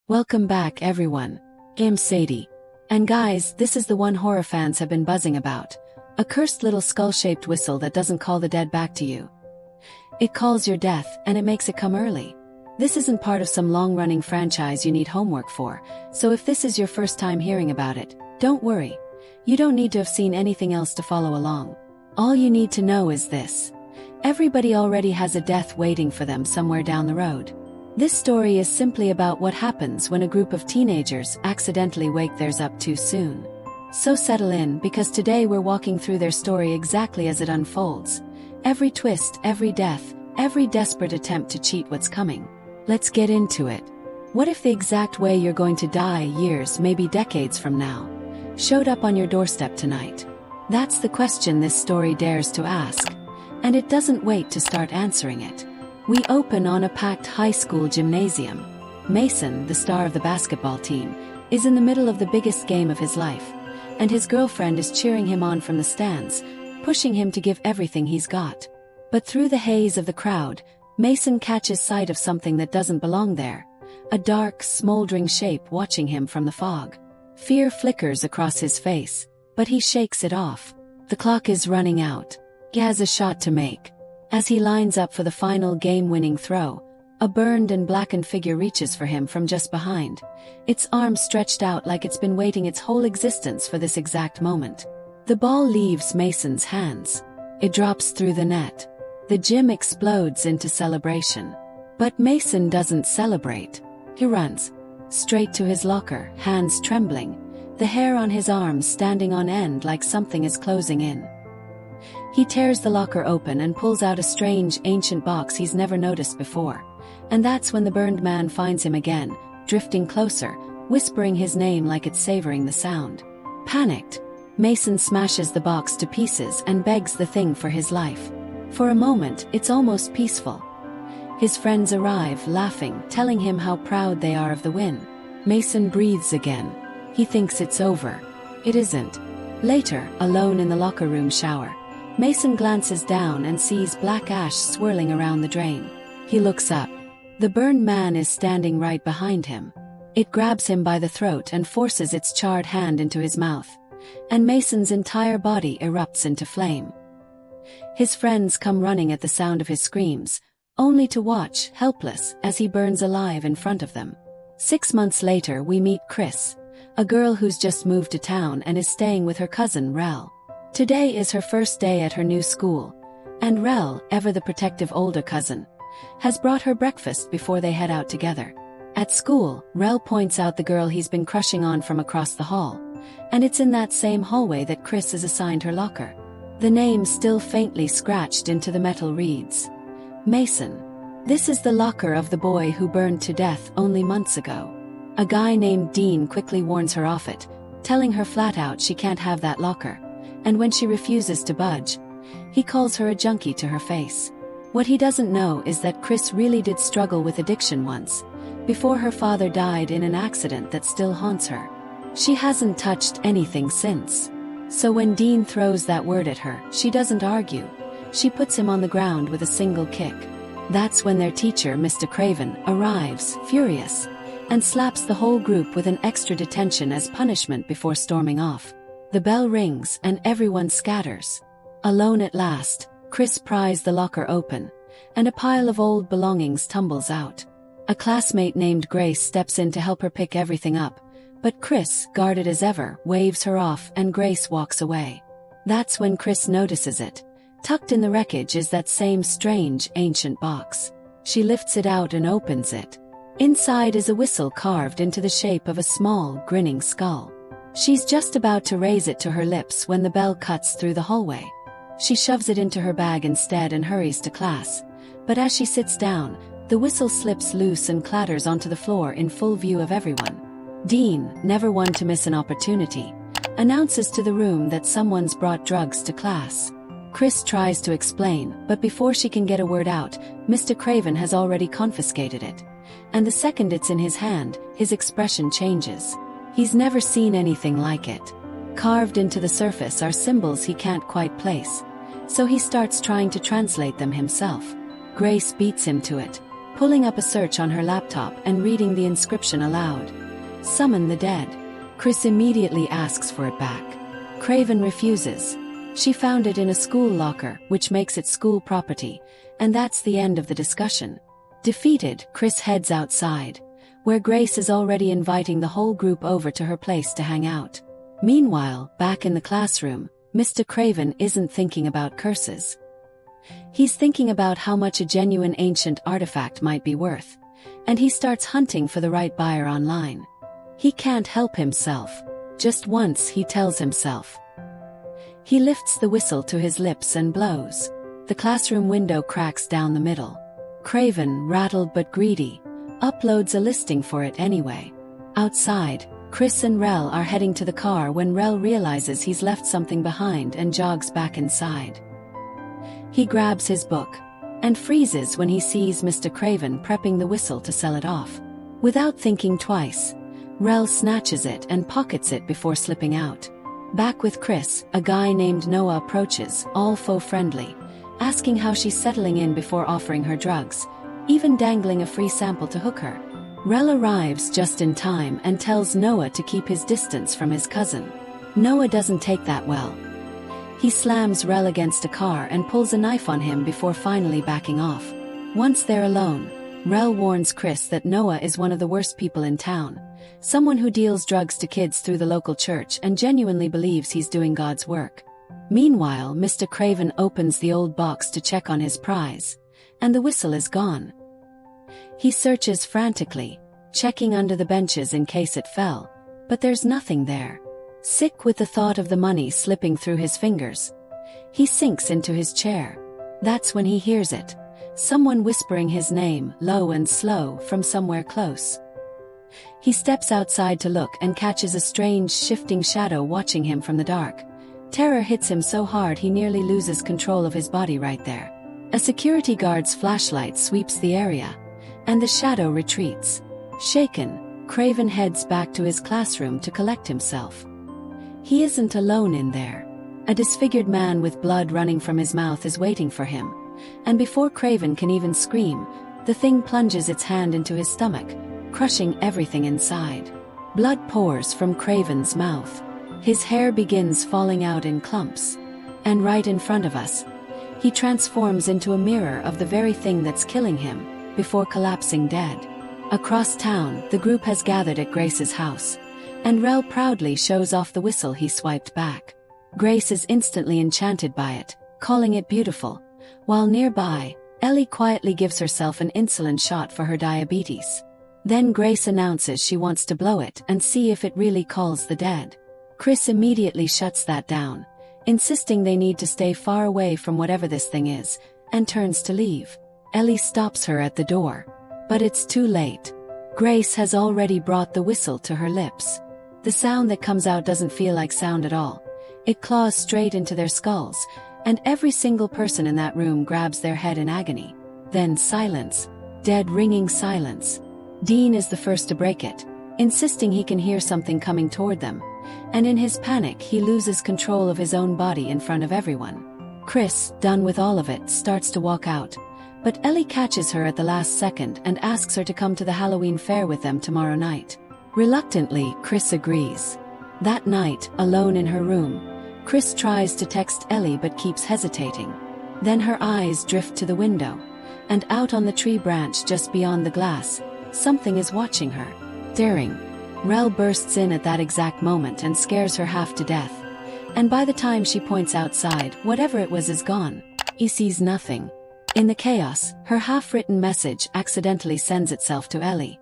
Welcome back, everyone. I'm Sadie. And guys, this is the one horror fans have been buzzing about. A cursed little skull-shaped whistle that doesn't call the dead back to you. It calls your death, and it makes it come early. This isn't part of some long-running franchise you need homework for, so if this is your first time hearing about it, don't worry. You don't need to have seen anything else to follow along. All you need to know is this. Everybody already has a death waiting for them somewhere down the road. This story is simply about what happens when a group of teenagers accidentally wake theirs up too soon. So settle in, because today we're walking through their story exactly as it unfolds. Every twist, every death, every desperate attempt to cheat what's coming. Let's get into it. What if the exact way you're going to die years, maybe decades from now, showed up on your doorstep tonight? That's the question this story dares to ask. And it doesn't wait to start answering it. We open on a packed high school gymnasium. Mason, the star of the basketball team, is in the middle of the biggest game of his life, and his girlfriend is cheering him on from the stands, pushing him to give everything he's got. But through the haze of the crowd, Mason catches sight of something that doesn't belong there. A dark, smoldering shape watching him from the fog. Fear flickers across his face, but he shakes it off. The clock is running out. He has a shot to make. As he lines up for the final game-winning throw, a burned and blackened figure reaches for him from just behind, its arms stretched out like it's been waiting its whole existence for this exact moment. The ball leaves Mason's hands. It drops through the net. The gym explodes into celebration. But Mason doesn't celebrate. He runs straight to his locker, hands trembling, the hair on his arms standing on end like something is closing in. He tears the locker open and pulls out a strange, ancient box he's never noticed before. And that's when the burned man finds him again, drifting closer, whispering his name like it's savoring the sound. Panicked, Mason smashes the box to pieces and begs the thing for his life. For a moment, it's almost peaceful. His friends arrive, laughing, telling him how proud they are of the win. Mason breathes again. He thinks it's over. It isn't. Later, alone in the locker room shower, Mason glances down and sees black ash swirling around the drain. He looks up. The burned man is standing right behind him. It grabs him by the throat and forces its charred hand into his mouth. And Mason's entire body erupts into flame. His friends come running at the sound of his screams, only to watch, helpless, as he burns alive in front of them. 6 months later we meet Chrys, a girl who's just moved to town and is staying with her cousin Rel. Today is her first day at her new school, and Rel, ever the protective older cousin, has brought her breakfast before they head out together. At school, Rel points out the girl he's been crushing on from across the hall, and it's in that same hallway that Chrys is assigned her locker. The name still faintly scratched into the metal reads, Mason. This is the locker of the boy who burned to death only months ago. A guy named Dean quickly warns her off it, telling her flat out she can't have that locker. And when she refuses to budge, he calls her a junkie to her face. What he doesn't know is that Chrys really did struggle with addiction once, before her father died in an accident that still haunts her. She hasn't touched anything since. So when Dean throws that word at her, she doesn't argue. She puts him on the ground with a single kick. That's when their teacher, Mr. Craven, arrives, furious, and slaps the whole group with an extra detention as punishment before storming off. The bell rings and everyone scatters. Alone at last, Chrys pries the locker open, and a pile of old belongings tumbles out. A classmate named Grace steps in to help her pick everything up, but Chrys, guarded as ever, waves her off and Grace walks away. That's when Chrys notices it. Tucked in the wreckage is that same strange, ancient box. She lifts it out and opens it. Inside is a whistle carved into the shape of a small, grinning skull. She's just about to raise it to her lips when the bell cuts through the hallway. She shoves it into her bag instead and hurries to class. But as she sits down, the whistle slips loose and clatters onto the floor in full view of everyone. Dean, never one to miss an opportunity, announces to the room that someone's brought drugs to class. Chrys tries to explain, but before she can get a word out, Mr. Craven has already confiscated it. And the second it's in his hand, his expression changes. He's never seen anything like it. Carved into the surface are symbols he can't quite place, so he starts trying to translate them himself. Grace beats him to it. pulling up a search on her laptop and reading the inscription aloud. Summon the dead. Chrys immediately asks for it back. Craven refuses. She found it in a school locker, which makes it school property, and that's the end of the discussion. Defeated, Chrys heads outside, where Grace is already inviting the whole group over to her place to hang out. Meanwhile, back in the classroom, Mr. Craven isn't thinking about curses. He's thinking about how much a genuine ancient artifact might be worth, and he starts hunting for the right buyer online. He can't help himself. Just once he tells himself. He lifts the whistle to his lips and blows. The classroom window cracks down the middle. Craven, rattled but greedy, uploads a listing for it anyway. Outside, Chrys and Rel are heading to the car when Rel realizes he's left something behind and jogs back inside. He grabs his book and freezes when he sees Mr. Craven prepping the whistle to sell it off. Without thinking twice, Rel snatches it and pockets it before slipping out. Back with Chrys, a guy named Noah approaches, all faux-friendly, asking how she's settling in before offering her drugs, even dangling a free sample to hook her. Rel arrives just in time and tells Noah to keep his distance from his cousin. Noah doesn't take that well. He slams Rel against a car and pulls a knife on him before finally backing off. Once they're alone, Rel warns Chrys that Noah is one of the worst people in town, someone who deals drugs to kids through the local church and genuinely believes he's doing God's work. Meanwhile, Mr. Craven opens the old box to check on his prize, and the whistle is gone. He searches frantically, checking under the benches in case it fell, but there's nothing there. Sick with the thought of the money slipping through his fingers, he sinks into his chair. That's when he hears it, someone whispering his name, low and slow, from somewhere close. He steps outside to look and catches a strange, shifting shadow watching him from the dark. Terror hits him so hard he nearly loses control of his body right there. A security guard's flashlight sweeps the area, and the shadow retreats. Shaken, Craven heads back to his classroom to collect himself. He isn't alone in there. A disfigured man with blood running from his mouth is waiting for him, and before Craven can even scream, the thing plunges its hand into his stomach, crushing everything inside. Blood pours from Craven's mouth. His hair begins falling out in clumps, and right in front of us, he transforms into a mirror of the very thing that's killing him, before collapsing dead. Across town, the group has gathered at Grace's house, and Rel proudly shows off the whistle he swiped back. Grace is instantly enchanted by it, calling it beautiful, while nearby, Ellie quietly gives herself an insulin shot for her diabetes. Then Grace announces she wants to blow it and see if it really calls the dead. Chrys immediately shuts that down, insisting they need to stay far away from whatever this thing is, and turns to leave. Ellie stops her at the door, but it's too late. Grace has already brought the whistle to her lips. The sound that comes out doesn't feel like sound at all. It claws straight into their skulls, and every single person in that room grabs their head in agony. Then silence. Dead ringing silence. Dean is the first to break it, insisting he can hear something coming toward them, and in his panic he loses control of his own body in front of everyone. Chrys, done with all of it, starts to walk out, but Ellie catches her at the last second and asks her to come to the Halloween fair with them tomorrow night. Reluctantly, Chrys agrees. That night, alone in her room, Chrys tries to text Ellie but keeps hesitating. Then her eyes drift to the window, and out on the tree branch just beyond the glass, something is watching her. Daring. Rel bursts in at that exact moment and scares her half to death, and by the time she points outside, whatever it was is gone. He sees nothing. In the chaos, her half-written message accidentally sends itself to Ellie,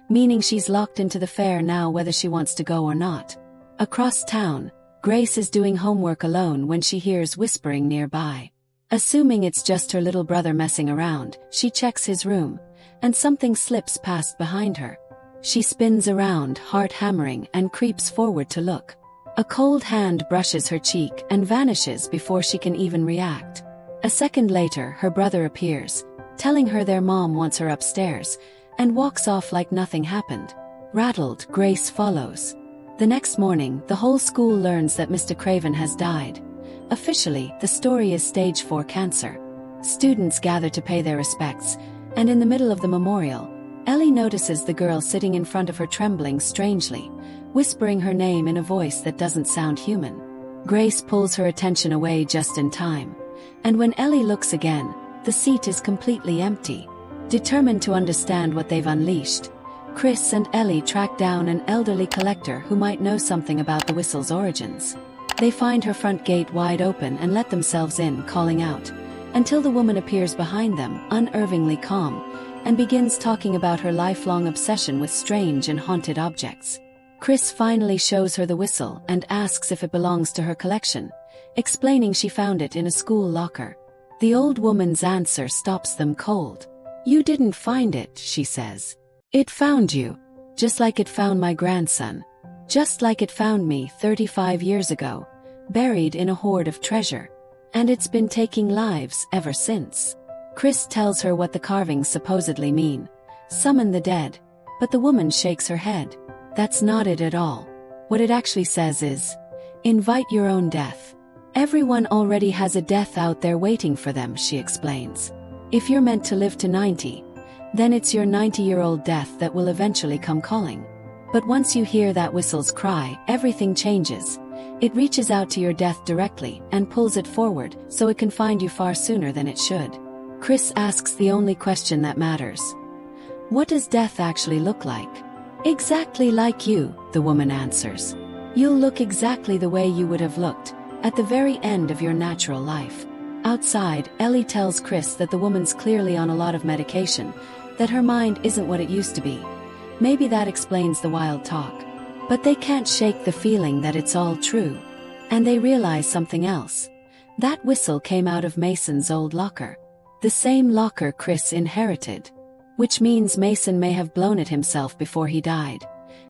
meaning she's locked into the fair now whether she wants to go or not. Across town, Grace is doing homework alone when she hears whispering nearby. Assuming it's just her little brother messing around, she checks his room, and something slips past behind her. She spins around, heart hammering, and creeps forward to look. A cold hand brushes her cheek and vanishes before she can even react. A second later, her brother appears, telling her their mom wants her upstairs, and walks off like nothing happened. Rattled, Grace follows. The next morning, the whole school learns that Mr. Craven has died. Officially, the story is stage 4 cancer. Students gather to pay their respects, And in the middle of the memorial, Ellie notices the girl sitting in front of her trembling strangely, whispering her name in a voice that doesn't sound human. Grace pulls her attention away just in time. And when Ellie looks again, the seat is completely empty. Determined to understand what they've unleashed, Chrys and Ellie track down an elderly collector who might know something about the whistle's origins. They find her front gate wide open and let themselves in, calling out, until the woman appears behind them, unervingly calm, and begins talking about her lifelong obsession with strange and haunted objects. Chrys finally shows her the whistle and asks if it belongs to her collection, explaining she found it in a school locker. The old woman's answer stops them cold. "You didn't find it," she says. "It found you. Just like it found my grandson. Just like it found me 35 years ago, buried in a hoard of treasure. And it's been taking lives ever since." Chrys tells her what the carvings supposedly mean. Summon the dead. But the woman shakes her head. That's not it at all. What it actually says is, invite your own death. Everyone already has a death out there waiting for them, she explains. If you're meant to live to 90, then it's your 90-year-old death that will eventually come calling. But once you hear that whistle's cry, everything changes. It reaches out to your death directly and pulls it forward so it can find you far sooner than it should. Chrys asks the only question that matters. What does death actually look like? Exactly like you, the woman answers. You'll look exactly the way you would have looked at the very end of your natural life. Outside, Ellie tells Chrys that the woman's clearly on a lot of medication, that her mind isn't what it used to be. Maybe that explains the wild talk. But they can't shake the feeling that it's all true. And they realize something else. That whistle came out of Mason's old locker. The same locker Chrys inherited. Which means Mason may have blown it himself before he died.